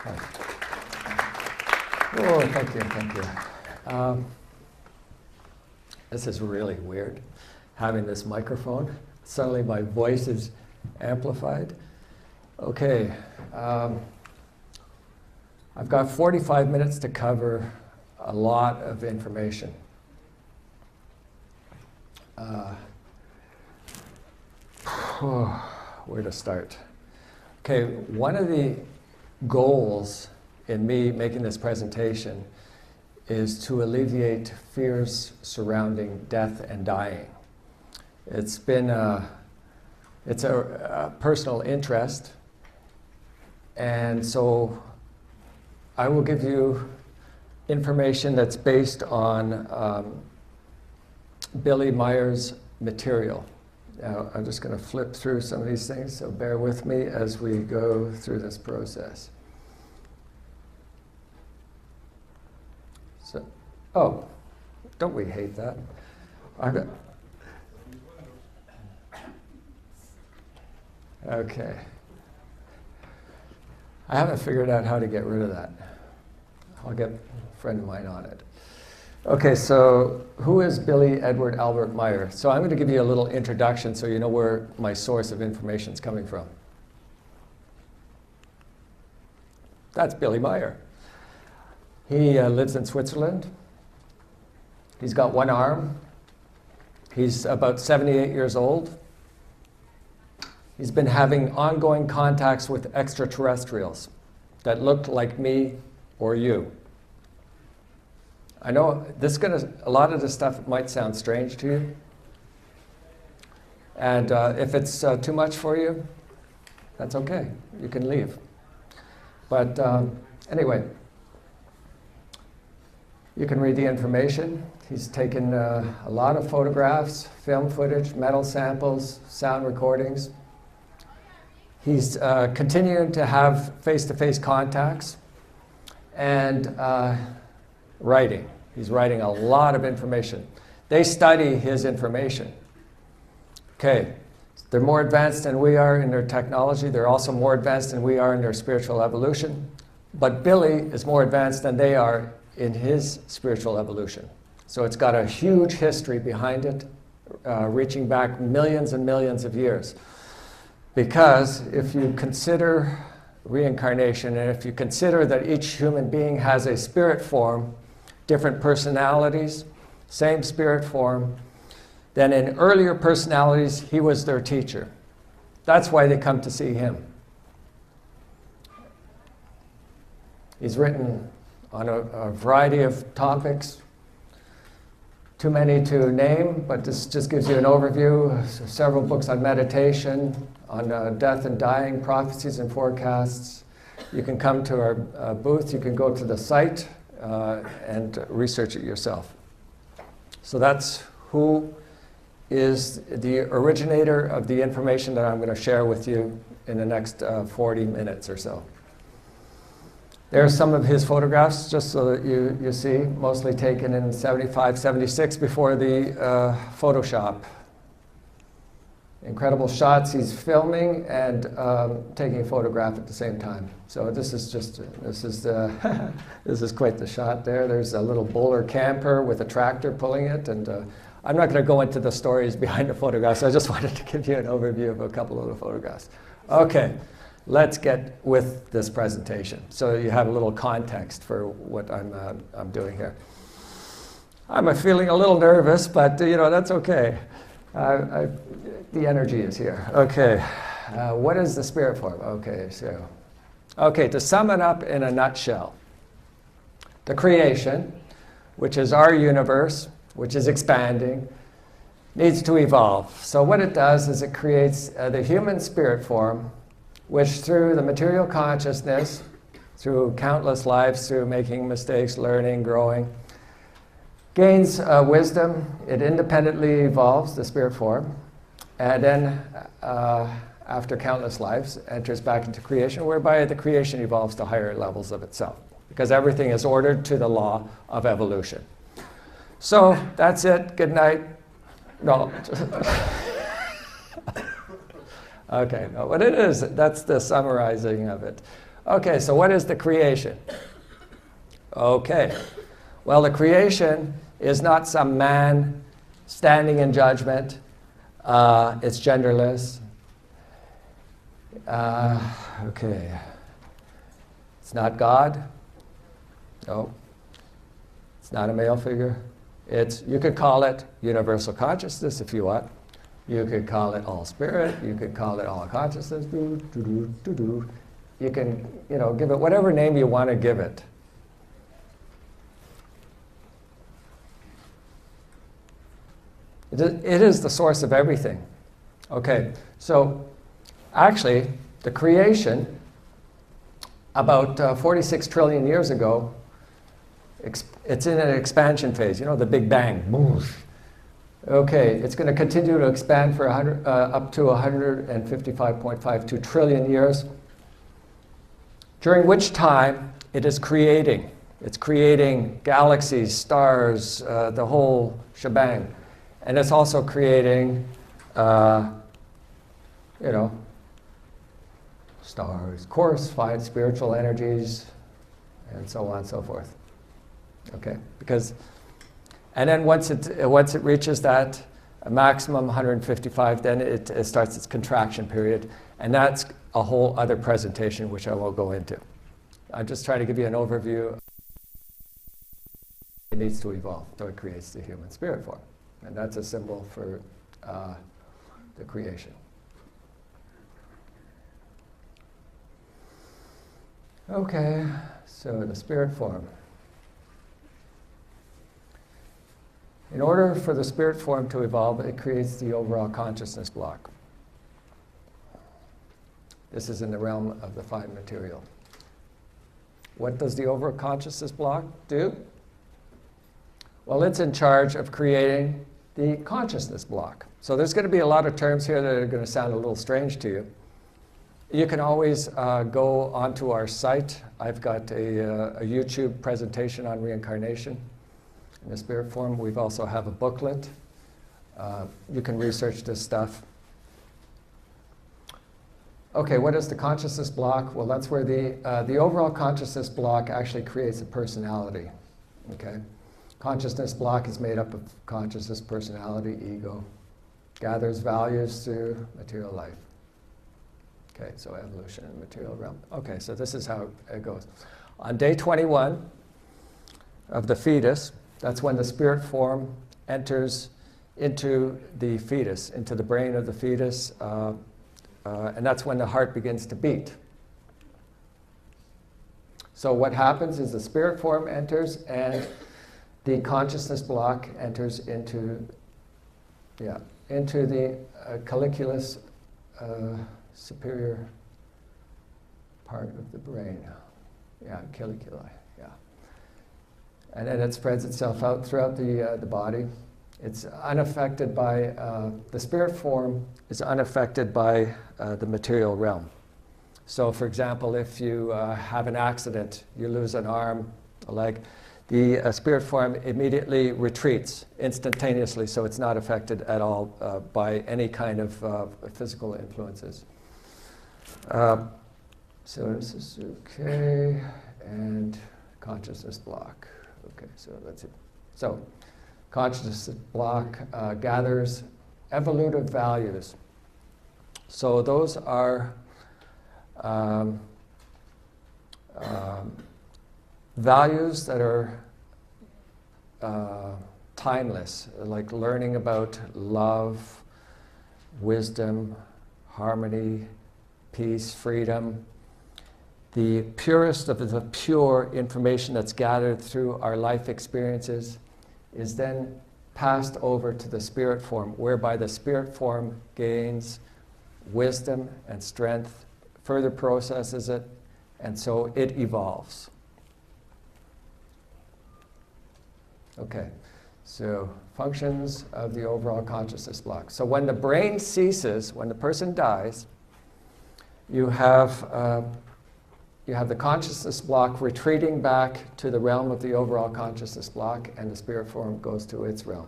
Oh, thank you, thank you. This is really weird, having this microphone. Suddenly my voice is amplified. Okay, I've got 45 minutes to cover a lot of information. Where to start? Okay, one of the goals in me making this presentation is to alleviate fears surrounding death and dying. It's a personal interest, and so I will give you information that's based on Billy Meier's material. Now, I'm just going to flip through some of these things, so bear with me as we go through this process. So, oh, don't we hate that? Okay. I haven't figured out how to get rid of that. I'll get a friend of mine on it. Okay, so who is Billy Edward Albert Meier? So I'm going to give you a little introduction so you know where my source of information is coming from. That's Billy Meier. He lives in Switzerland. He's got one arm. He's about 78 years old. He's been having ongoing contacts with extraterrestrials that looked like me or you. I know a lot of this stuff might sound strange to you. And if it's too much for you, that's okay. You can leave. But anyway, you can read the information. He's taken a lot of photographs, film footage, metal samples, sound recordings. He's continuing to have face-to-face contacts and writing. He's writing a lot of information. They study his information. Okay, they're more advanced than we are in their technology. They're also more advanced than we are in their spiritual evolution. But Billy is more advanced than they are in his spiritual evolution. So it's got a huge history behind it, reaching back millions and millions of years. Because if you consider reincarnation, and if you consider that each human being has a spirit form, different personalities, same spirit form, then in earlier personalities, he was their teacher. That's why they come to see him. He's written on a variety of topics, too many to name, but this just gives you an overview. Several books on meditation, on death and dying, prophecies and forecasts. You can come to our booth, you can go to the site and research it yourself. So that's who is the originator of the information that I'm going to share with you in the next 40 minutes or so. There are some of his photographs, just so that you see, mostly taken in 75, 76 before the Photoshop. Incredible shots. He's filming and taking a photograph at the same time. So this is quite the shot there. There's a little bowler camper with a tractor pulling it, and I'm not going to go into the stories behind the photographs. I just wanted to give you an overview of a couple of the photographs. Okay, let's get with this presentation so you have a little context for what I'm doing here. I'm feeling a little nervous, but that's okay. The energy is here. Okay, what is the spirit form? Okay, to sum it up in a nutshell, the creation, which is our universe, which is expanding, needs to evolve. So what it does is it creates the human spirit form, which through the material consciousness, through countless lives, through making mistakes, learning, growing, gains wisdom. It independently evolves, the spirit form, and then after countless lives enters back into creation, whereby the creation evolves to higher levels of itself, because everything is ordered to the law of evolution. So that's it. Good night. No. Okay, no, what it is, that's the summarizing of it. Okay, so what is the creation? Okay, well, the creation is not some man standing in judgment. It's genderless. Okay. It's not God. No. It's not a male figure. You could call it universal consciousness if you want. You could call it all spirit. You could call it all consciousness. You can, give it whatever name you want to give it. It is the source of everything. Okay, so actually, the creation, about 46 trillion years ago, it's in an expansion phase, the Big Bang. Okay, it's going to continue to expand for up to 155.52 trillion years, during which time it is creating. It's creating galaxies, stars, the whole shebang. And it's also creating, stars, fine spiritual energies, and so on and so forth. Okay, and then once it reaches that maximum 155, then it starts its contraction period, and that's a whole other presentation which I won't go into. I'm just trying to give you an overview. It needs to evolve, so it creates the human spirit form, and that's a symbol for the creation. Okay, so the spirit form. In order for the spirit form to evolve, it creates the overall consciousness block. This is in the realm of the fine material. What does the overall consciousness block do? Well, it's in charge of creating the consciousness block. So there's going to be a lot of terms here that are going to sound a little strange to you. You can always go onto our site. I've got a YouTube presentation on reincarnation in the spirit form. We also have a booklet. You can research this stuff. Okay, what is the consciousness block? Well, that's where the overall consciousness block actually creates a personality. Okay, consciousness block is made up of consciousness, personality, ego, gathers values through material life. Okay, so evolution in the material realm. Okay, so this is how it goes. On day 21 of the fetus, that's when the spirit form enters into the fetus, into the brain of the fetus, and that's when the heart begins to beat. So what happens is the spirit form enters and the consciousness block enters into the colliculus superior part of the brain. Yeah, caliculi, yeah. And then it spreads itself out throughout the body. It's unaffected by, the spirit form is unaffected by the material realm. So for example, if you have an accident, you lose an arm, a leg, the spirit form immediately retreats instantaneously, so it's not affected at all by any kind of physical influences. So this is okay, and consciousness block. Okay, so that's it. So consciousness block gathers evolutive values. So those are values that are timeless, like learning about love, wisdom, harmony, peace, freedom. The purest of the pure information that's gathered through our life experiences is then passed over to the spirit form, whereby the spirit form gains wisdom and strength, further processes it, and so it evolves. Okay, so functions of the overall consciousness block. So when the brain ceases, when the person dies, you have the consciousness block retreating back to the realm of the overall consciousness block, and the spirit form goes to its realm.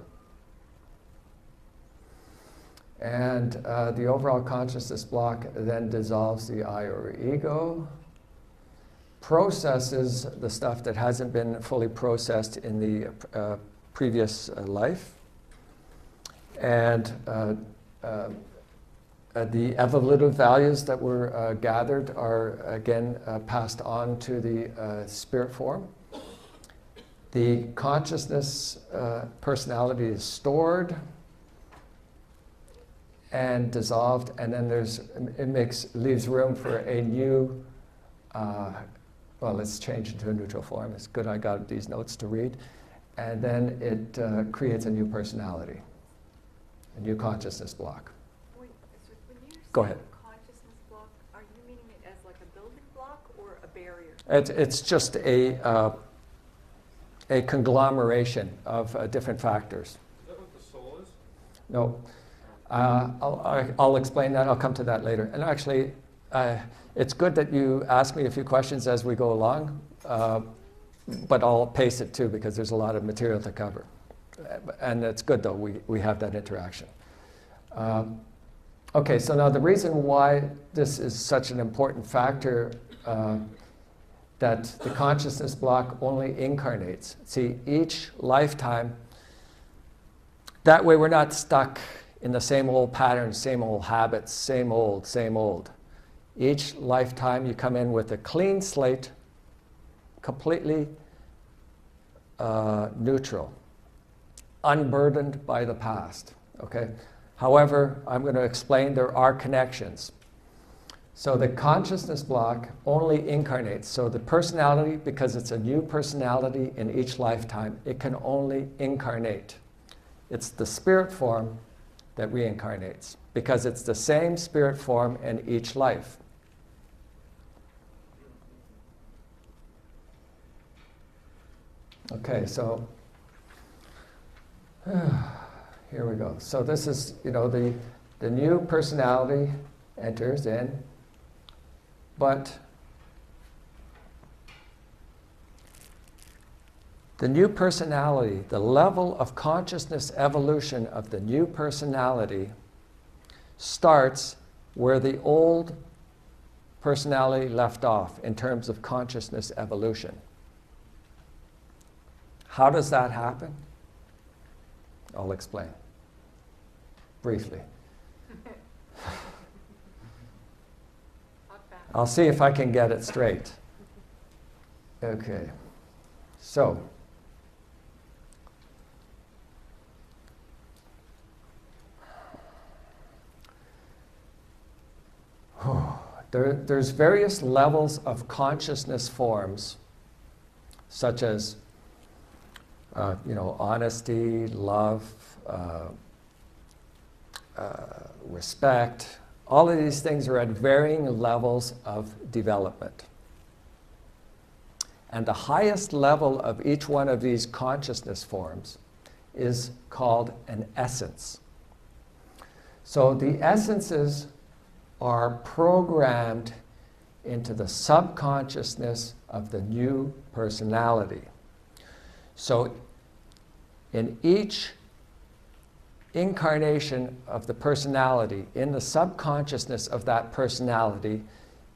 And the overall consciousness block then dissolves the I or ego, processes the stuff that hasn't been fully processed in the previous life. And the evolutive values that were gathered are again passed on to the spirit form. The consciousness personality is stored and dissolved, and then leaves room for a new, well, let's change it to a neutral form. It's good I got these notes to read. And then it creates a new personality, a new consciousness block. Wait, so when you Go say ahead. consciousness block, are you meaning it as like a building block or a barrier? It's just a conglomeration of different factors. Is that what the soul is? No. I'll explain that. I'll come to that later. And actually, it's good that you ask me a few questions as we go along, but I'll pace it too because there's a lot of material to cover. And it's good though, we have that interaction. Okay, so now the reason why this is such an important factor that the consciousness block only incarnates. See, each lifetime, that way we're not stuck in the same old patterns, same old habits, same old, same old. Each lifetime you come in with a clean slate, completely neutral, unburdened by the past, okay? However, I'm going to explain there are connections. So the consciousness block only incarnates. So the personality, because it's a new personality in each lifetime, it can only incarnate. It's the spirit form that reincarnates, because it's the same spirit form in each life. Okay, so here we go. So this is, the new personality enters in, but the new personality, the level of consciousness evolution of the new personality starts where the old personality left off in terms of consciousness evolution. How does that happen? I'll explain briefly. I'll see if I can get it straight. Okay, so there's various levels of consciousness forms, such as honesty, love, respect. All of these things are at varying levels of development. And the highest level of each one of these consciousness forms is called an essence. So the essences are programmed into the subconsciousness of the new personality. So in each incarnation of the personality, in the subconsciousness of that personality,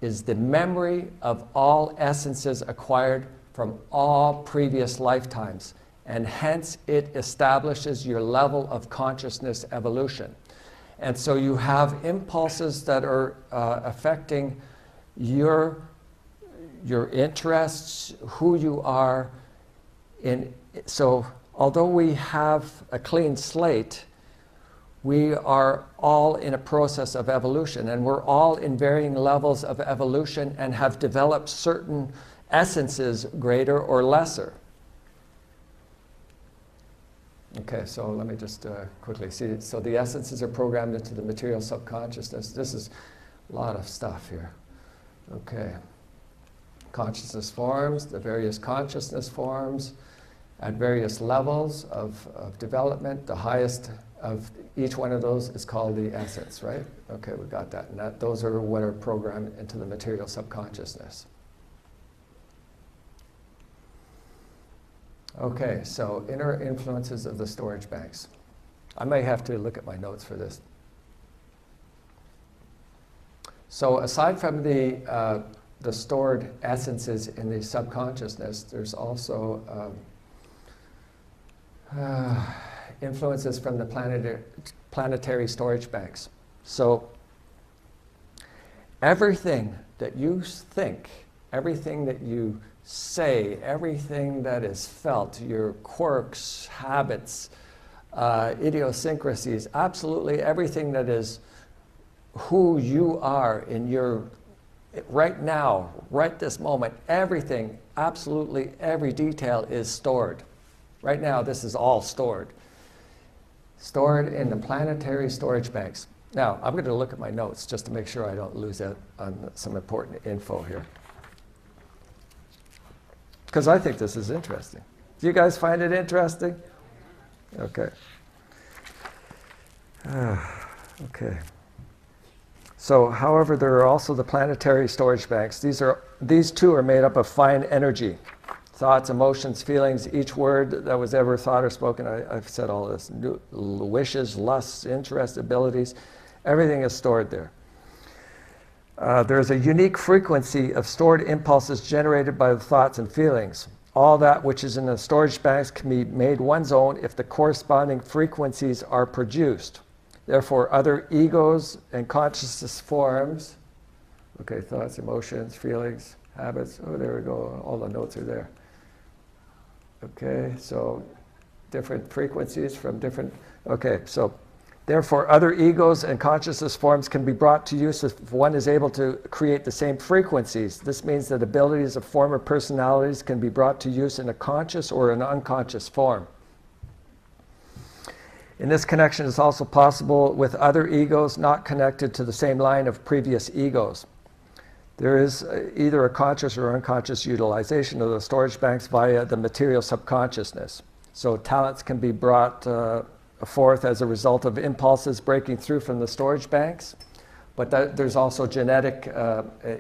is the memory of all essences acquired from all previous lifetimes, and hence it establishes your level of consciousness evolution. And so you have impulses that are affecting your interests, who you are. So although we have a clean slate, we are all in a process of evolution, and we're all in varying levels of evolution and have developed certain essences, greater or lesser. Okay, so let me just quickly see. So the essences are programmed into the material subconsciousness. This is a lot of stuff here. Okay. Consciousness forms, the various consciousness forms at various levels of development. The highest of each one of those is called the essence, right? Okay, we got that. And those are what are programmed into the material subconsciousness. Okay, so inner influences of the storage banks. I may have to look at my notes for this. So aside from the the stored essences in the subconsciousness, there's also influences from the planetary storage banks. So everything that you think, everything that you say, everything that is felt, your quirks, habits, idiosyncrasies, absolutely everything that is who you are in your, right now, right this moment, everything, absolutely every detail is stored. Right now, this is all stored. Stored in the planetary storage banks. Now, I'm going to look at my notes just to make sure I don't lose out on some important info here. Because I think this is interesting. Do you guys find it interesting? Okay. Okay. So, however, there are also the planetary storage banks. These two are made up of fine energy. Thoughts, emotions, feelings, each word that was ever thought or spoken, I've said all this, wishes, lusts, interests, abilities, everything is stored there. There's a unique frequency of stored impulses generated by the thoughts and feelings. All that which is in the storage banks can be made one's own if the corresponding frequencies are produced. Therefore, other egos and consciousness forms, okay, thoughts, emotions, feelings, habits, oh, there we go, all the notes are there. Okay, so different frequencies from different, okay, so therefore other egos and consciousness forms can be brought to use if one is able to create the same frequencies. This means that abilities of former personalities can be brought to use in a conscious or an unconscious form. In this connection, it's also possible with other egos not connected to the same line of previous egos. There is either a conscious or unconscious utilization of the storage banks via the material subconsciousness. So talents can be brought forth as a result of impulses breaking through from the storage banks, but there's also genetic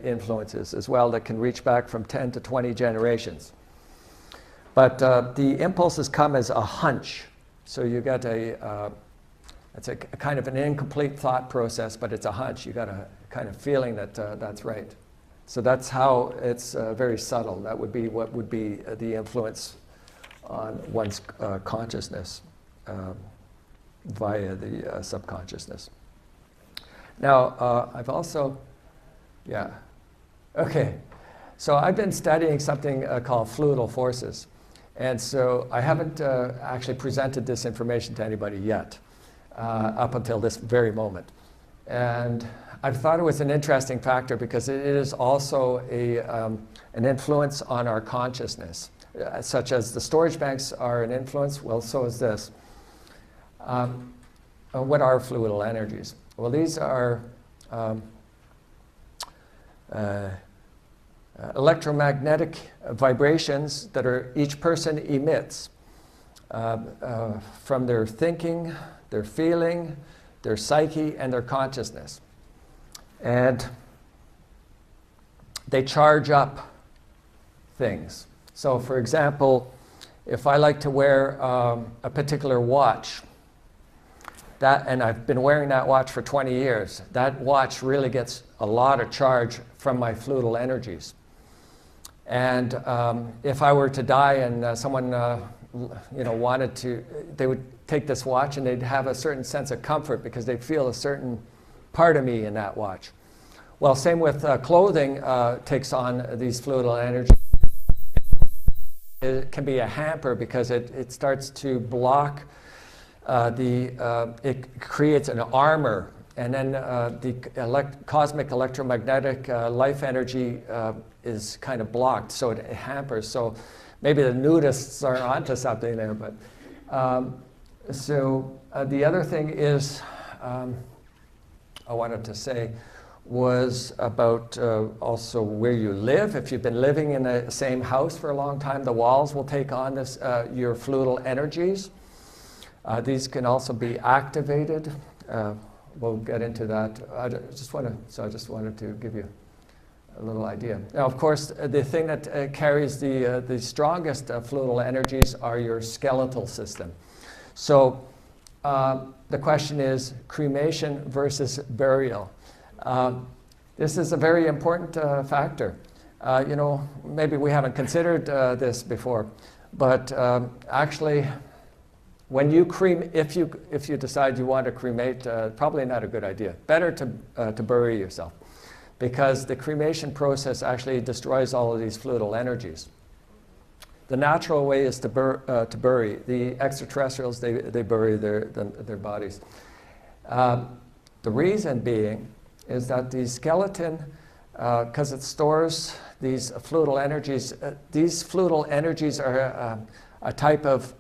influences as well that can reach back from 10 to 20 generations. But the impulses come as a hunch. So you get it's a kind of an incomplete thought process, but it's a hunch. You got a kind of feeling that that's right. So that's how it's very subtle. That would be what would be the influence on one's consciousness via the subconsciousness. Now, I've also, yeah, okay. So I've been studying something called fluidal forces. And so I haven't actually presented this information to anybody yet, up until this very moment. And I've thought it was an interesting factor because it is also an influence on our consciousness, such as the storage banks are an influence, well, so is this. What are fluidal energies? Well, these are electromagnetic vibrations that each person emits from their thinking, their feeling, their psyche, and their consciousness. And they charge up things. So, for example, if I like to wear a particular watch, and I've been wearing that watch for 20 years, that watch really gets a lot of charge from my fluidal energies. And if I were to die and someone wanted to, they would take this watch and they'd have a certain sense of comfort because they'd feel a certain part of me in that watch. Well, same with clothing takes on these fluidal energies. It can be a hamper because it starts to block it creates an armor, and then the cosmic electromagnetic life energy is kind of blocked, so it hampers. So maybe the nudists are onto something there, but the other thing is I wanted to say was about also where you live. If you've been living in the same house for a long time, the walls will take on this your fluidal energies. These can also be activated. We'll get into that. I just wanted to give you a little idea. Now, of course, the thing that carries the strongest fluidal energies are your skeletal system. So the question is cremation versus burial. This is a very important factor. You know, maybe we haven't considered this before, but actually, when you if you decide you want to cremate, probably not a good idea. Better to bury yourself, because the cremation process actually destroys all of these fluidal energies. The natural way is to bury. The extraterrestrials, they bury their bodies. The reason being is that the skeleton, because it stores these fluidal energies, are a type of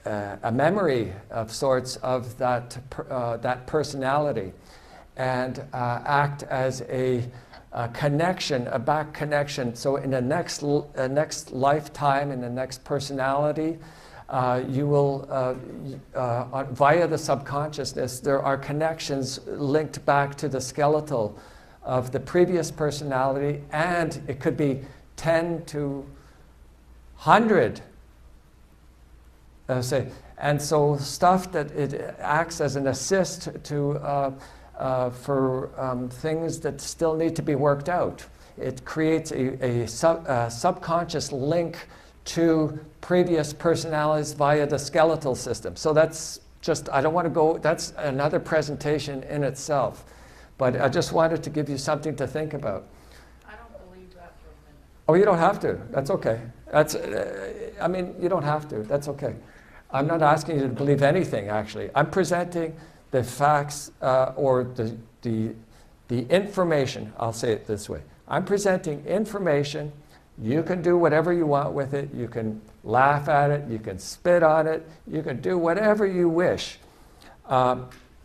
a memory of sorts of that personality, and act as a connection, a back connection. So in the next lifetime, in the next personality, you will, via the subconsciousness, there are connections linked back to the skeletal of the previous personality, and it could be 10 to 100, say. And so stuff that it acts as an assist to for things that still need to be worked out. It creates a subconscious link to previous personalities via the skeletal system. So that's just, I don't want to go, that's another presentation in itself. But I just wanted to give you something to think about. I don't believe that for a minute. Oh, you don't have to. That's okay. That's, I mean, you don't have to. That's okay. I'm not asking you to believe anything, actually. I'm presenting the facts or the information. I'll say it this way. I'm presenting information. You can do whatever you want with it. You can laugh at it. You can spit on it. You can do whatever you wish,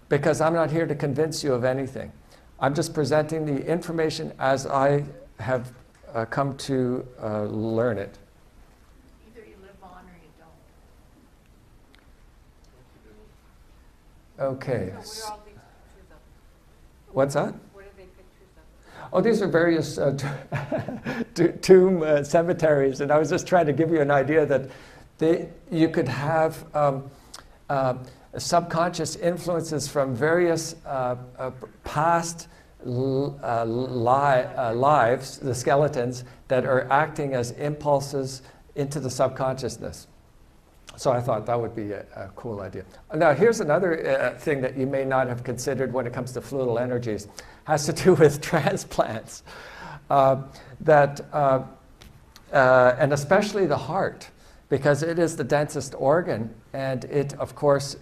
because I'm not here to convince you of anything. I'm just presenting the information as I have come to learn it. Either you live on or you don't. Okay. So what are all these pictures of? What's that? What are they pictures of? Oh, these are various tomb cemeteries, and I was just trying to give you an idea that you could have subconscious influences from various past lives, the skeletons, that are acting as impulses into the subconsciousness. So I thought that would be a cool idea. Now, here's another thing that you may not have considered when it comes to fluidal energies. It has to do with transplants. And especially the heart, because it is the densest organ, and it, of course,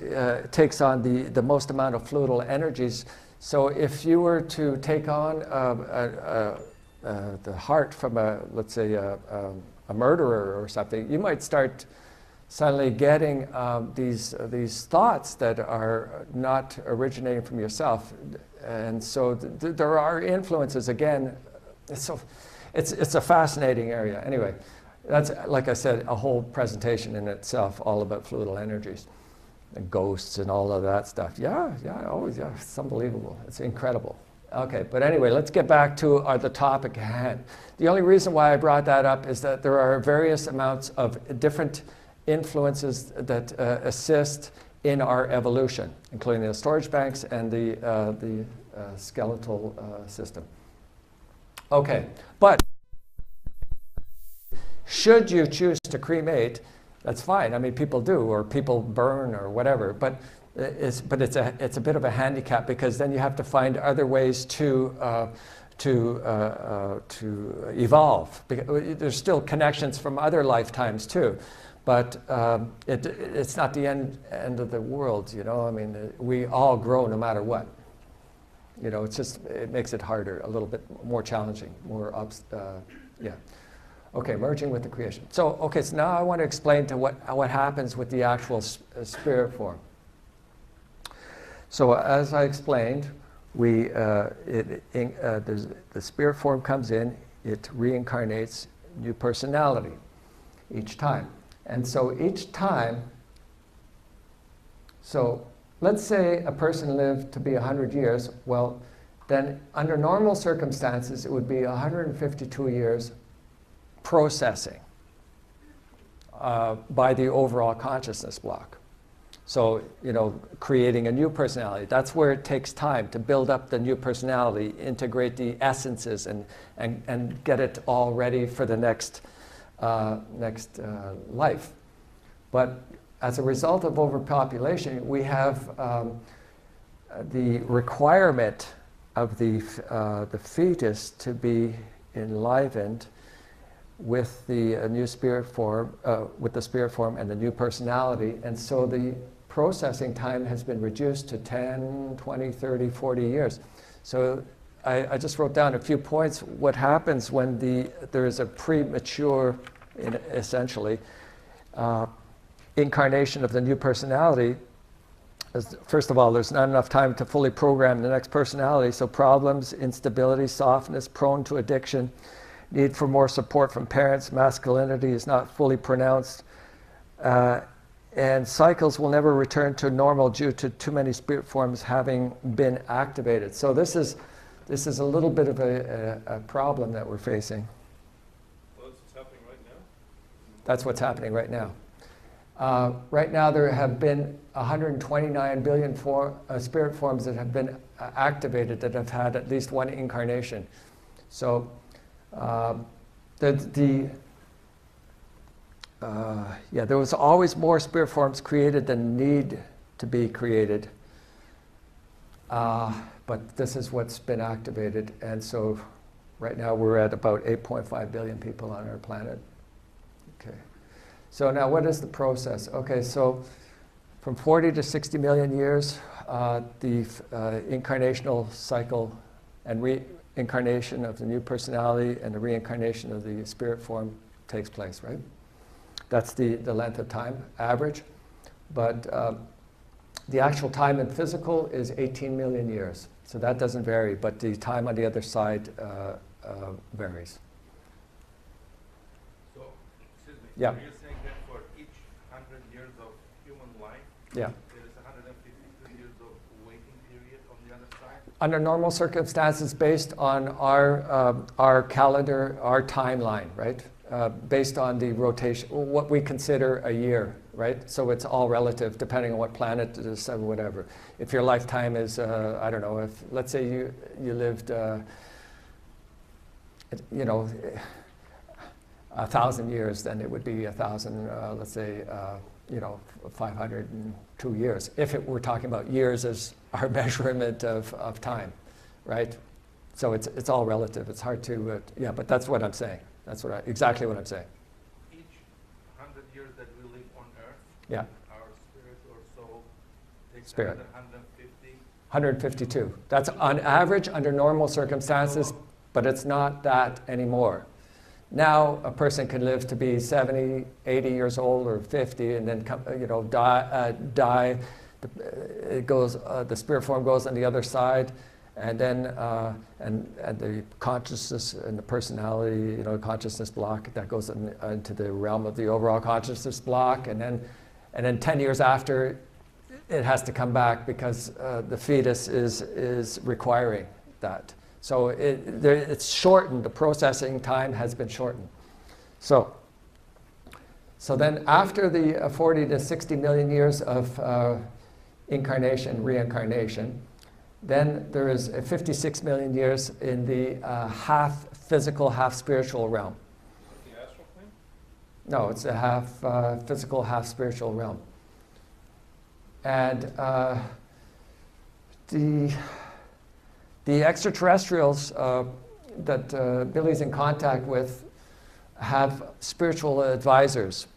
takes on the most amount of fluidal energies. So if you were to take on the heart from let's say, a murderer or something, you might start suddenly getting these thoughts that are not originating from yourself. And so there are influences, again. It's a fascinating area. Anyway, that's, like I said, a whole presentation in itself, all about fluidal energies and ghosts and all of that stuff. Yeah, it's unbelievable. It's incredible. Okay, but anyway, let's get back to the topic at hand. The only reason why I brought that up is that there are various amounts of different influences that assist in our evolution, including the storage banks and the skeletal system. Okay, but should you choose to cremate, that's fine. I mean, people do, or people burn, or whatever. But it's a bit of a handicap, because then you have to find other ways to evolve. There's still connections from other lifetimes too, but it's not the end of the world. You know, I mean, we all grow no matter what. You know, it makes it harder, a little bit more challenging, yeah. Okay, merging with the creation. So now I want to explain to what happens with the actual spirit form. So as I explained, the spirit form comes in, it reincarnates new personality each time. And so each time, so let's say a person lived to be 100 years, well, then under normal circumstances, it would be 152 years processing by the overall consciousness block. So, creating a new personality. That's where it takes time to build up the new personality, integrate the essences, and get it all ready for the next life. But as a result of overpopulation, we have the requirement of the fetus to be enlivened with the new spirit form, with the spirit form and the new personality. And so the processing time has been reduced to 10, 20, 30, 40 years. So I just wrote down a few points. What happens when there is a premature, essentially, incarnation of the new personality? First of all, there's not enough time to fully program the next personality, so problems, instability, softness, prone to addiction, need for more support from parents, masculinity is not fully pronounced, and cycles will never return to normal due to too many spirit forms having been activated. So this is a little bit of a problem that we're facing. Well, that's what's happening right now? That's what's happening right now. Right now there have been 129 billion spirit forms that have been activated that have had at least one incarnation. So there was always more spirit forms created than need to be created. But this is what's been activated. And so right now we're at about 8.5 billion people on our planet. Okay. So now what is the process? Okay, so from 40 to 60 million years, the incarnational cycle and reincarnation of the new personality and the reincarnation of the spirit form takes place, right? That's the length of time, average. But the actual time in physical is 18 million years. So that doesn't vary, but the time on the other side varies. So, excuse me, Yeah. are you saying that for each 100 years of human life, Yeah. there is 152 years of waiting period on the other side? Under normal circumstances, based on our calendar, our timeline, right? Based on the rotation, what we consider a year, right? So it's all relative, depending on what planet it is, whatever. If your lifetime is, I don't know, if let's say you lived, 1,000 years, then it would be 1,000, let's say, 502 years. If we're talking about years as our measurement of time, right? So it's all relative. It's hard to, yeah, but that's what I'm saying. That's exactly what I'm saying. Each 100 years that we live on Earth, Yeah, our spirit or soul takes Spirit. another 150. 152. That's on average under normal circumstances, but it's not that anymore. Now a person can live to be 70, 80 years old or 50 and then die. The spirit form goes on the other side, and then and the consciousness and the personality, consciousness block that goes into the realm of the overall consciousness block, and then 10 years after, it has to come back because the fetus is requiring that. So it's shortened. The processing time has been shortened. So then after the 40 to 60 million years of incarnation, reincarnation, then there is 56 million years in the half physical, half spiritual realm. The astral plane? No, it's a half physical, half spiritual realm. And the extraterrestrials that Billy's in contact with have spiritual advisors.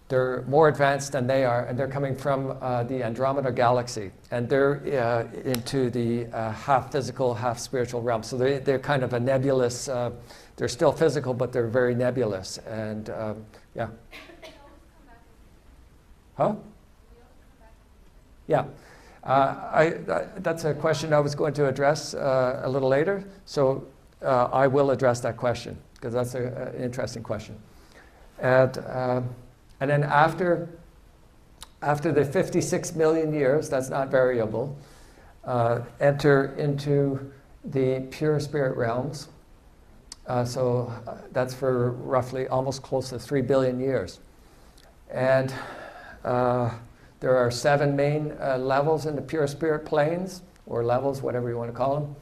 They're more advanced than they are, and they're coming from the Andromeda galaxy, and they're into the half physical, half spiritual realm. So they're kind of a nebulous, they're still physical, but they're very nebulous, and yeah. Huh? Yeah. That's a question I was going to address a little later, so I will address that question, because that's an interesting question. And then after the 56 million years, that's not variable, enter into the pure spirit realms. So that's for roughly almost close to 3 billion years. And There are 7 main levels in the pure spirit planes, or levels, whatever you want to call them.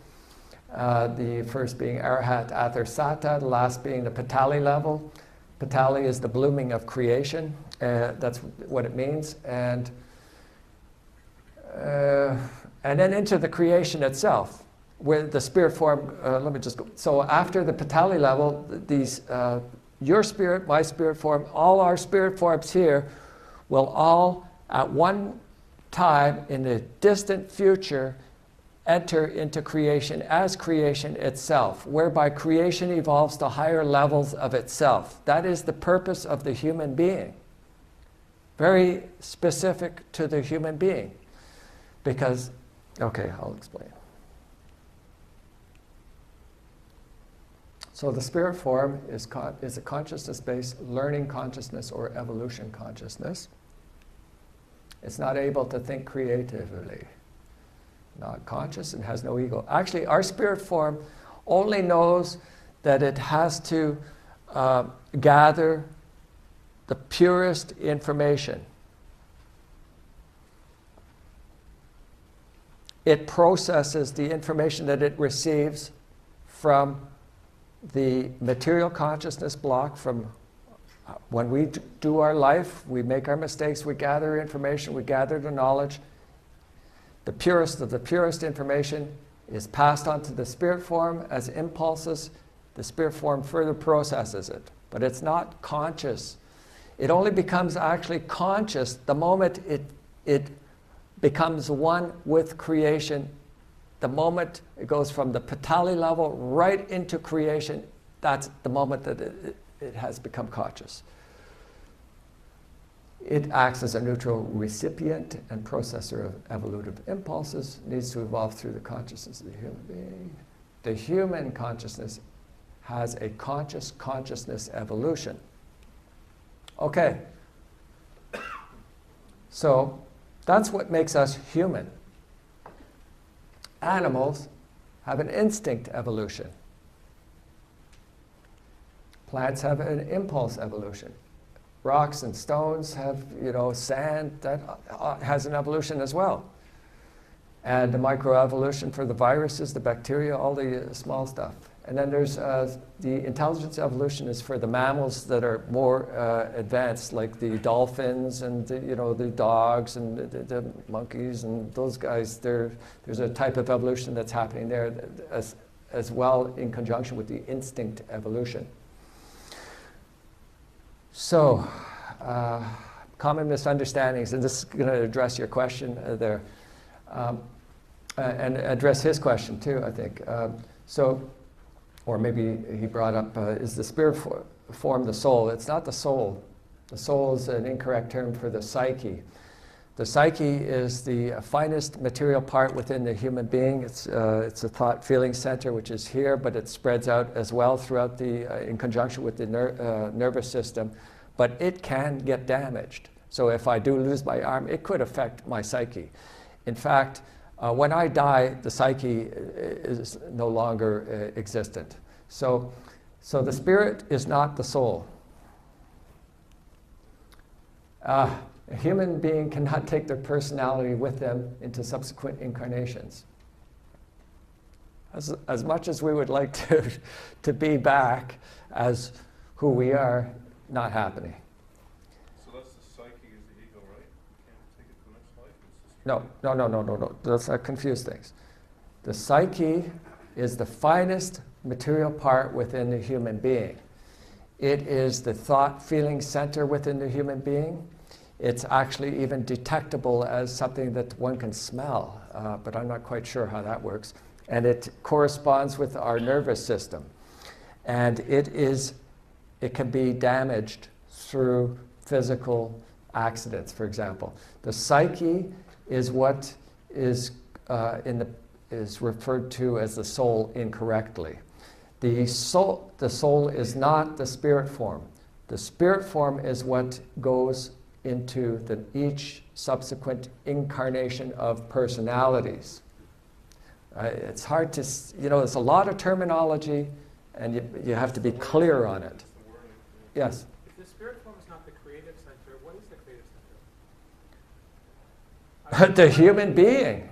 The first being Arahat Athar Sata, the last being the Patali level. Patali is the blooming of creation. That's what it means. And then into the creation itself, where the spirit form, let me just go. So after the Patali level, these, your spirit, my spirit form, all our spirit forms here will all at one time in the distant future enter into creation as creation itself, whereby creation evolves to higher levels of itself. That is the purpose of the human being. Very specific to the human being. Because, okay, I'll explain. So the spirit form is a consciousness-based learning consciousness or evolution consciousness. It's not able to think creatively. Not conscious and has no ego. Actually, our spirit form only knows that it has to gather the purest information. It processes the information that it receives from the material consciousness block, from when we do our life, we make our mistakes, we gather information, we gather the knowledge. The purest of the purest information is passed on to the spirit form as impulses. The spirit form further processes it, but it's not conscious. It only becomes actually conscious the moment it becomes one with creation. The moment it goes from the Patali level right into creation, that's the moment that it has become conscious. It acts as a neutral recipient and processor of evolutive impulses, needs to evolve through the consciousness of the human being. The human consciousness has a conscious consciousness evolution. Okay. So that's what makes us human. Animals have an instinct evolution. Plants have an impulse evolution. Rocks and stones have, sand, that has an evolution as well. And the microevolution for the viruses, the bacteria, all the small stuff. And then there's the intelligence evolution is for the mammals that are more advanced, like the dolphins and the dogs and the monkeys and those guys. There's a type of evolution that's happening there as well in conjunction with the instinct evolution. So, common misunderstandings, and this is going to address your question there, and address his question too, I think. Or maybe he brought up, is the spirit form the soul? It's not the soul. The soul is an incorrect term for the psyche. The psyche is the finest material part within the human being. It's a thought feeling center, which is here, but it spreads out as well throughout in conjunction with the nervous system. But it can get damaged. So if I do lose my arm, it could affect my psyche. In fact, when I die, the psyche is no longer existent. So the spirit is not the soul. A human being cannot take their personality with them into subsequent incarnations. As much as we would like to be back as who we are, not happening. So that's the psyche is the ego, right? You can't take it to the next life? It's just No. Let's not confuse things. The psyche is the finest material part within the human being. It is the thought feeling center within the human being. It's actually even detectable as something that one can smell, but I'm not quite sure how that works. And it corresponds with our nervous system. And it can be damaged through physical accidents, for example. The psyche is what is referred to as the soul incorrectly. The soul is not the spirit form. The spirit form is what goes into each subsequent incarnation of personalities. It's hard to, there's a lot of terminology, and you have to be clear on it. Yes? If the spirit form is not the creative center, what is the creative The human being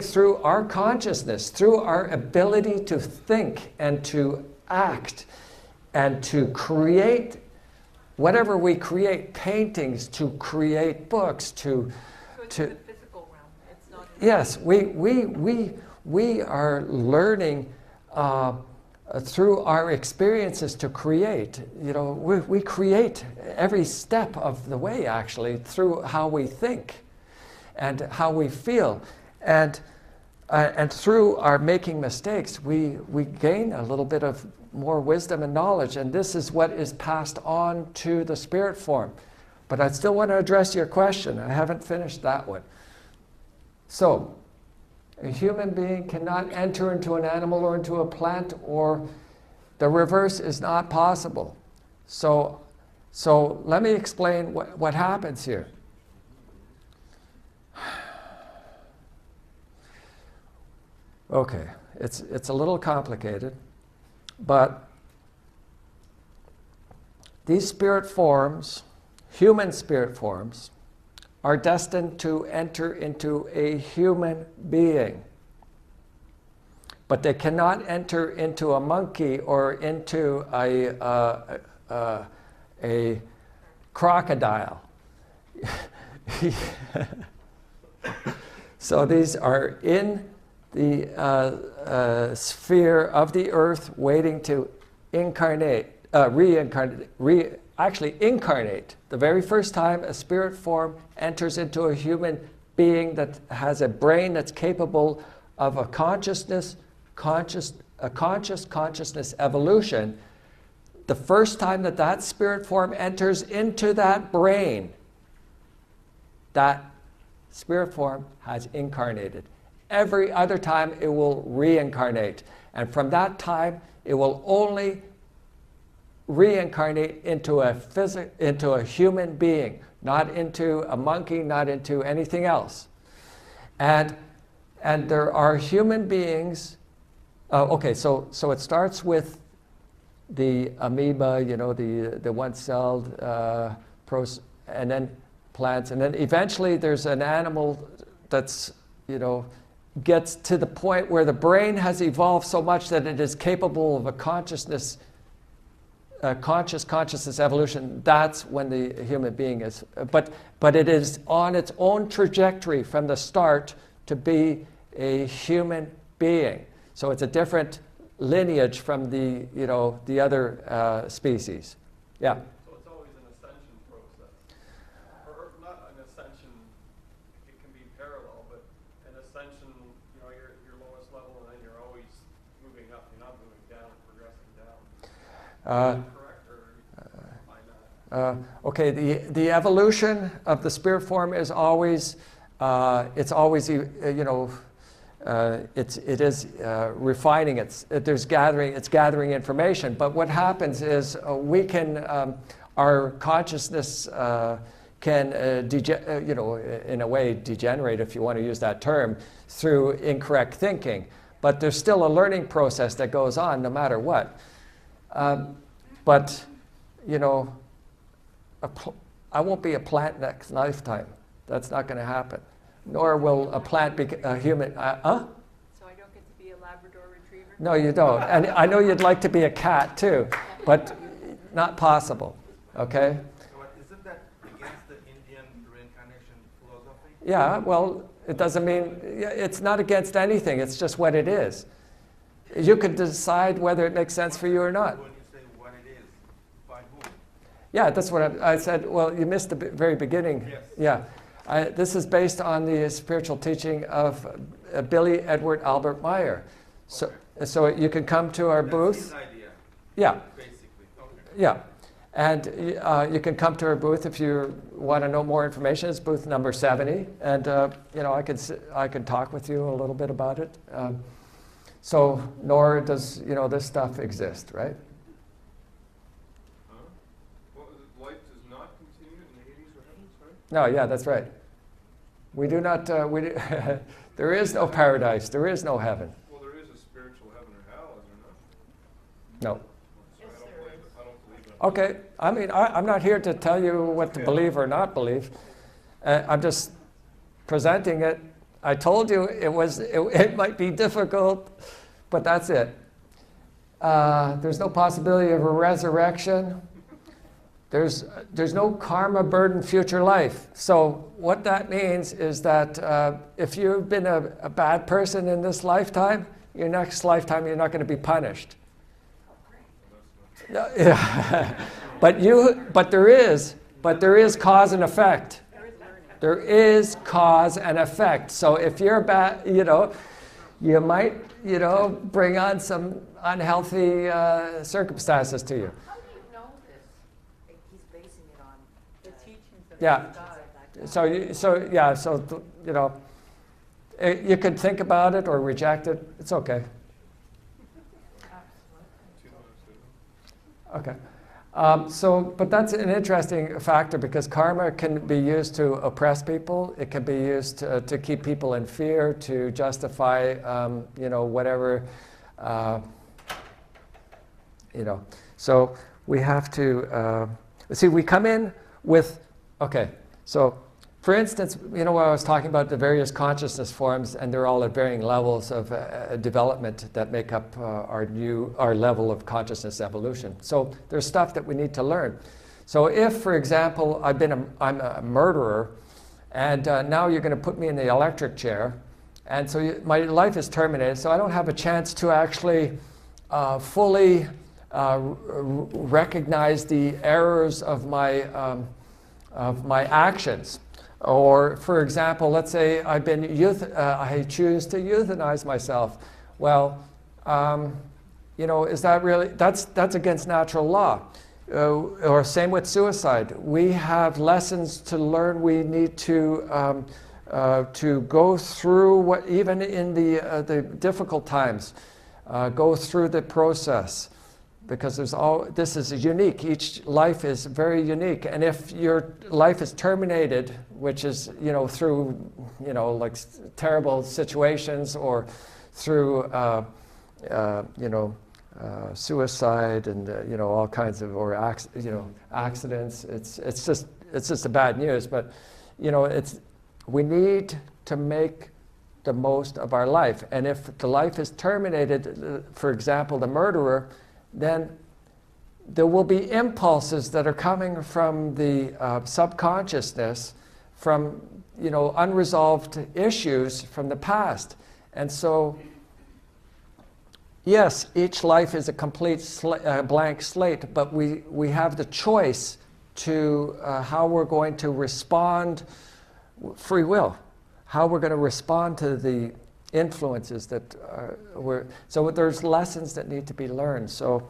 through our consciousness, through our ability to think and to act and to create whatever we create, paintings, to create books, So it's in the physical realm. It's not. yes, we are learning through our experiences to create. You know, we create every step of the way, actually, through how we think and how we feel. And through our making mistakes, we gain a little bit of more wisdom and knowledge. And this is what is passed on to the spirit form. But I still want to address your question. I haven't finished that one. So, a human being cannot enter into an animal or into a plant, or the reverse is not possible. So let me explain what happens here. Okay, it's a little complicated, but these spirit forms, human spirit forms, are destined to enter into a human being. But they cannot enter into a monkey or into a crocodile. So these are in the sphere of the earth, waiting to incarnate, actually incarnate. The very first time a spirit form enters into a human being that has a brain that's capable of a conscious consciousness evolution, the first time that spirit form enters into that brain, that spirit form has incarnated. Every other time it will reincarnate. And from that time, it will only reincarnate into a human being, not into a monkey, not into anything else. And there are human beings. Okay, so it starts with the amoeba, you know, the one-celled, and then plants, and then eventually there's an animal that's, you know, gets to the point where the brain has evolved so much that it is capable of a consciousness evolution. That's when the human being is. But it is on its own trajectory from the start to be a human being. So it's a different lineage from the other species. Yeah. So it's always an ascension process. Or not an ascension, it can be parallel, but an ascension, you know, your lowest level, and then you're always moving up. You're not moving down, progressing down. Correct, or am I not? Okay, the evolution of the spirit form is always, it's always, it is refining. It's gathering information. But what happens is we can, our consciousness can, in a way, degenerate, if you want to use that term, through incorrect thinking. But there's still a learning process that goes on, no matter what. But, you know, I won't be a plant next lifetime. That's not going to happen. Nor will a plant be a human. So I don't get to be a Labrador retriever? No, you don't. And I know you'd like to be a cat too, but not possible. Okay? Isn't that against the Indian reincarnation philosophy? Yeah, well, it doesn't mean, it's not against anything. It's just what it is. You could decide whether it makes sense for you or not. When you say what it is, by whom? Yeah, that's what I said. Well, you missed the very beginning. Yes. Yeah. This is based on the spiritual teaching of Billy Edward Albert Meier. So, Okay. so you can come to our That's booth. his idea, Yeah, basically. Okay. yeah. And you can come to our booth if you want to know more information. It's booth number 70. And, I can talk with you a little bit about it. So, nor does, this stuff exist, right? Well, life does not continue in the Hades or heaven, sorry? No, yeah, that's right. We do not, there is no paradise. There is no heaven. Well, there is a spiritual heaven or hell, is there not? No. So I don't believe it. Okay, I'm not here to tell you what to believe or not believe. I'm just presenting it. I told you it might be difficult, but that's it. There's no possibility of a resurrection. There's no karma burden future life. So what that means is that if you've been a bad person in this lifetime, your next lifetime you're not going to be punished. Yeah. but there is cause and effect. There is cause and effect. So if you're bad, you might, bring on some unhealthy circumstances to you. How do you know this? Like he's basing it on The teachings of Yeah. God. You could think about it or reject it. It's okay. Okay. But that's an interesting factor because karma can be used to oppress people. It can be used to keep people in fear, to justify, whatever, So we have to, we come in with, okay, so for instance, when I was talking about the various consciousness forms, and they're all at varying levels of development that make up our level of consciousness evolution. So there's stuff that we need to learn. So if, for example, I'm a murderer, and now you're going to put me in the electric chair, and so my life is terminated, so I don't have a chance to actually fully recognize the errors of my actions. Or, for example, let's say I choose to euthanize myself. Well, is that really, that's against natural law. Or same with suicide. We have lessons to learn. We need to go through what, even in the difficult times, go through the process. Because this is unique. Each life is very unique. And if your life is terminated, which is, through, like terrible situations or through, suicide and, all kinds of, or, accidents, it's just a bad news. But, we need to make the most of our life. And if the life is terminated, for example, the murderer, then there will be impulses that are coming from the subconsciousness, from unresolved issues from the past. And so, yes, each life is a complete blank slate, but we have the choice to how we're going to respond, free will, how we're going to respond to the influences that so there's lessons that need to be learned. So,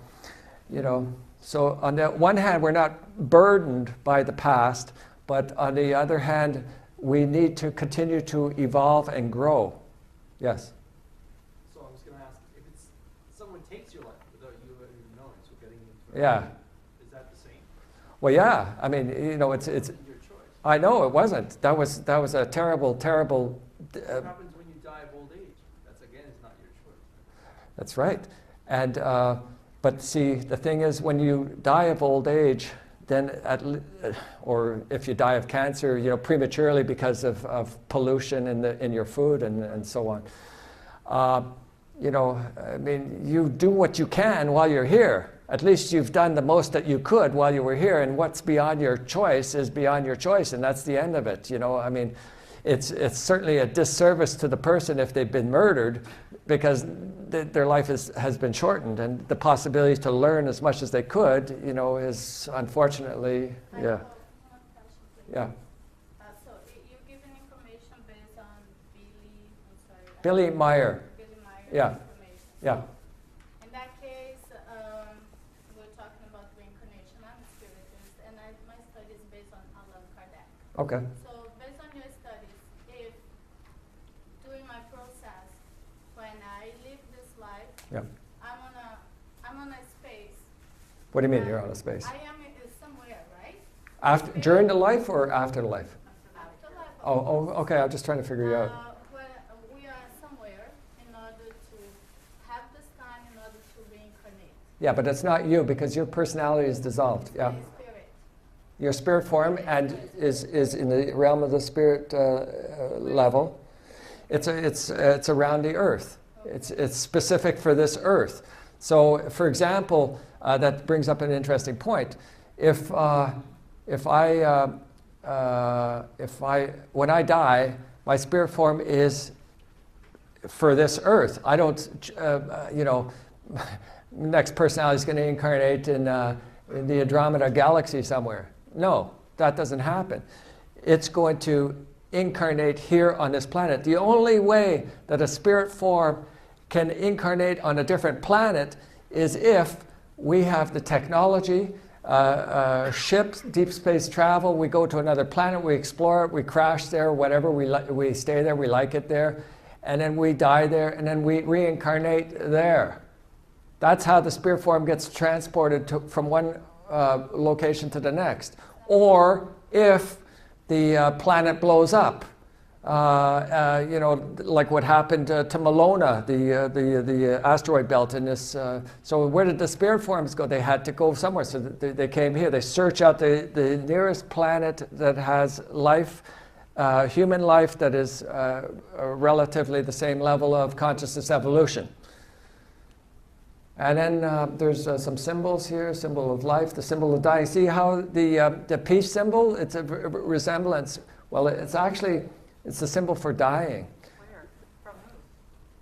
so on the one hand, we're not burdened by the past, but on the other hand, we need to continue to evolve and grow. Yes? So I was going to ask, if someone takes your life without you even knowing, so getting into Yeah. is that the same? Well, yeah. I mean, it's. Your choice. I know it wasn't. That was a terrible. What happens when you die of old age? That's again is not your choice. That's right. And but see, the thing is, when you die of old age, then or if you die of cancer, prematurely because of pollution in your food and so on. I mean, you do what you can while you're here. At least you've done the most that you could while you were here, and what's beyond your choice is beyond your choice, and that's the end of it. I mean, it's certainly a disservice to the person if they've been murdered, because their life has been shortened, and the possibility to learn as much as they could, is unfortunately, yeah. Yeah. So you're giving information based on Billy Meier. Billy Meier Yeah. information. Yeah. In that case, we're talking about reincarnation. I'm a spiritist, and my study is based on Allan Kardec. Okay. So based on your studies, if during my process, when I live this life, Yeah. I'm on a space. What do you mean you're on a space? I am somewhere, right? During the life or after the life? Afterlife. Oh, okay. I'm just trying to figure you out. When we are somewhere in order to have this time, in order to reincarnate. Yeah, but it's not you because your personality is dissolved. Yeah. My spirit. your spirit form, and is in the realm of the spirit level. It's around the earth. It's specific for this earth. So, for example, that brings up an interesting point. If when I die, my spirit form is for this earth. I don't, next personality is going to incarnate in the Andromeda galaxy somewhere. No, that doesn't happen. It's going to incarnate here on this planet. The only way that a spirit form can incarnate on a different planet is if we have the technology, ships, deep space travel, we go to another planet, we explore it, we crash there, whatever, we stay there, we like it there, and then we die there, and then we reincarnate there. That's how the spirit form gets transported from one location to the next. Or if the planet blows up, like what happened to Malona, the asteroid belt in this. So where did the spirit forms go? They had to go somewhere, so they came here. They search out the nearest planet that has life, human life that is relatively the same level of consciousness evolution. And then there's some symbols here, symbol of life, the symbol of dying. See how the peace symbol, it's a resemblance. Well, it's actually, it's the symbol for dying. Where? From who?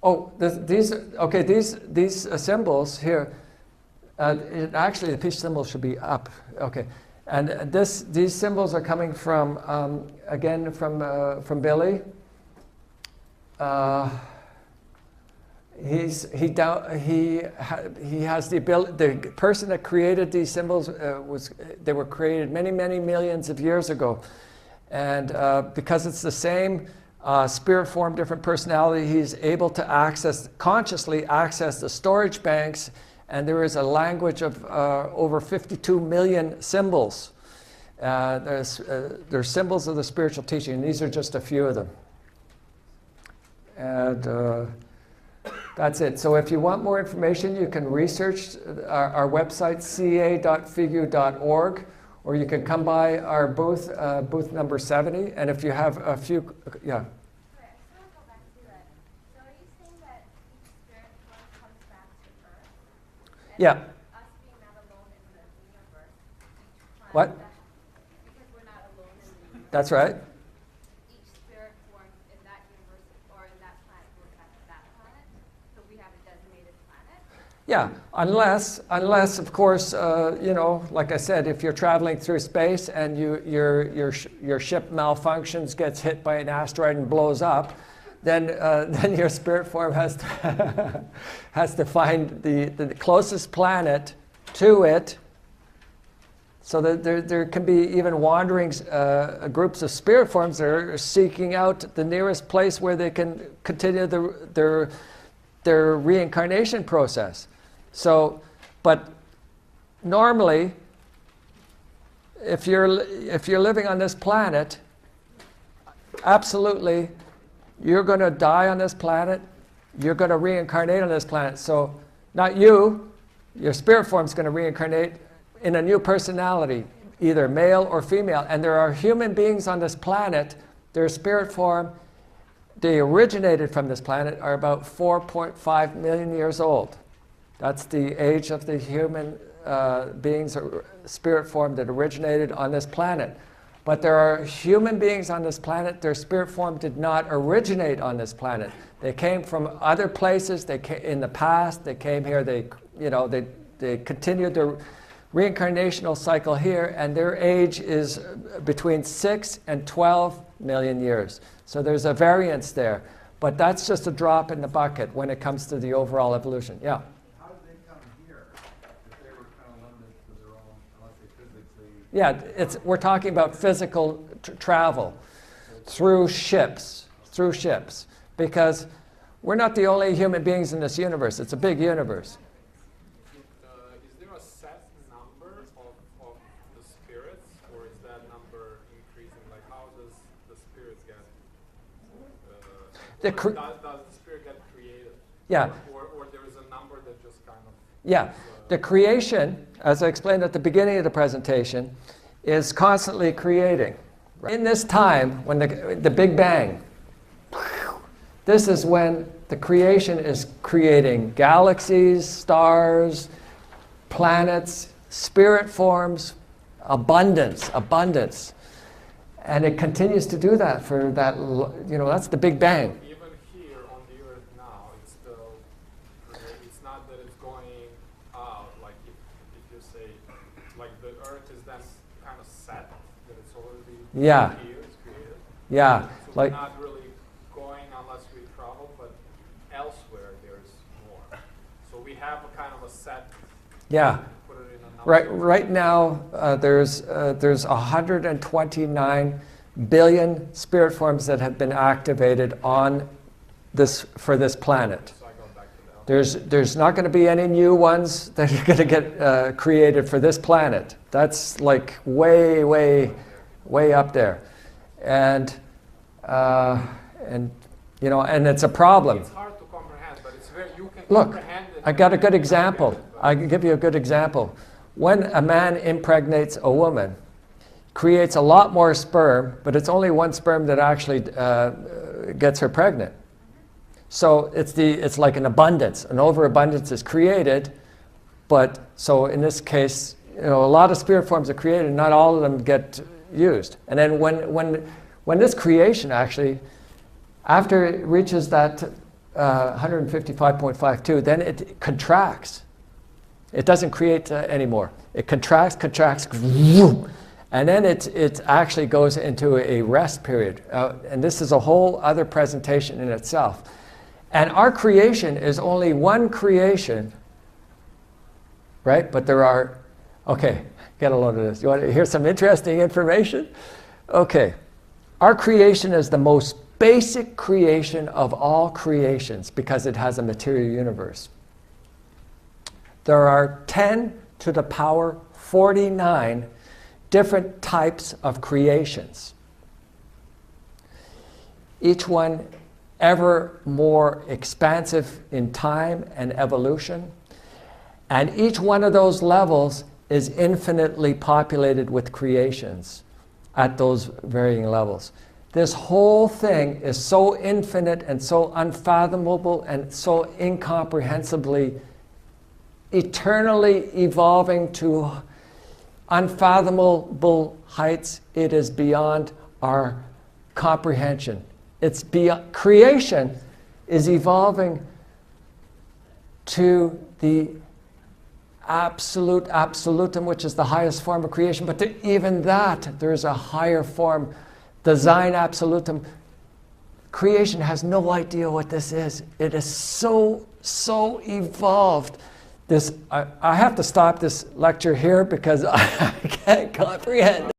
Oh, these symbols here, actually the peace symbol should be up. Okay. And these symbols are coming from, again, from Billy. He has the ability. The person that created these symbols they were created many millions of years ago, and because it's the same spirit form, different personality, he's able to consciously access the storage banks, and there is a language of over 52 million symbols. There's symbols of the spiritual teaching, and these are just a few of them. And that's it. So if you want more information, you can research our website, ca.figu.org, or you can come by our booth, booth number 70. And if you have a few, yeah. Sorry, I just want to go back to that. So are you saying that each spirit form comes back to Earth? And Yeah. us being not alone in the universe, each planet What? because we're not alone in the universe. That's right. Each spirit form in that universe or in that planet goes back to that planet. So we have a designated planet. Yeah, unless of course, like I said, if you're traveling through space and your ship malfunctions, gets hit by an asteroid and blows up, then your spirit form has to find the closest planet to it. So that there can be even wandering groups of spirit forms that are seeking out the nearest place where they can continue their reincarnation process. So, but normally, if you're living on this planet, absolutely, you're going to die on this planet. You're going to reincarnate on this planet. So, not you, your spirit form is going to reincarnate in a new personality, either male or female. And there are human beings on this planet. Their spirit form, they originated from this planet, are about 4.5 million years old. That's the age of the human beings, spirit form that originated on this planet. But there are human beings on this planet, their spirit form did not originate on this planet. They came from other places. In the past, they came here, they continued their reincarnational cycle here, and their age is between 6 and 12 million years. So there's a variance there. But that's just a drop in the bucket when it comes to the overall evolution. Yeah? How did they come here if they were kind of limited to their own, unless they physically? Yeah, we're talking about physical travel through ships, because we're not the only human beings in this universe. It's a big universe. Is there a set number of the spirits, or is that number increasing? Like, how does the spirits get? Does the spirit get created? Yeah. Or there is a number that just kind of. Yeah. The creation, as I explained at the beginning of the presentation, is constantly creating. In this time, when the Big Bang, this is when the creation is creating galaxies, stars, planets, spirit forms, abundance. And it continues to do that for that, that's the Big Bang. Even here on the Earth now, it's still, it's not that it's going out, like if you say, like the Earth is then kind of set, that it's already here, it's created. Yeah. So Like, we're not really going unless we travel, but elsewhere there's more. So we have a kind of a set. yeah. Put it in a number. Right now, there's 129 billion spirit forms that have been activated on for this planet. So I go back to that. There's not going to be any new ones that are going to get created for this planet. That's like way, way, way up there, and it's a problem. It's hard to comprehend, but it's very, you can Look, comprehend it. I got a good example. I can give you a good example. When a man impregnates a woman, creates a lot more sperm, but it's only one sperm that actually gets her pregnant. So it's like an abundance. An overabundance is created, but so in this case, a lot of spirit forms are created, not all of them get used. And then when this creation actually, after it reaches that 155.52, then it contracts. It doesn't create anymore. It contracts, and then it actually goes into a rest period. And this is a whole other presentation in itself. And our creation is only one creation, right? But there are, okay, get a load of this. You want to hear some interesting information? Okay, our creation is the most basic creation of all creations because it has a material universe. There are 10 to the power 49 different types of creations. Each one ever more expansive in time and evolution. And each one of those levels is infinitely populated with creations at those varying levels. This whole thing is so infinite and so unfathomable and so incomprehensibly eternally evolving to unfathomable heights. It is beyond our comprehension. It's beyond, creation is evolving to the absolute absolutum, which is the highest form of creation. But even that, there is a higher form, the Sein Absolutum. Creation has no idea what this is. It is so evolved. I have to stop this lecture here because I can't comprehend.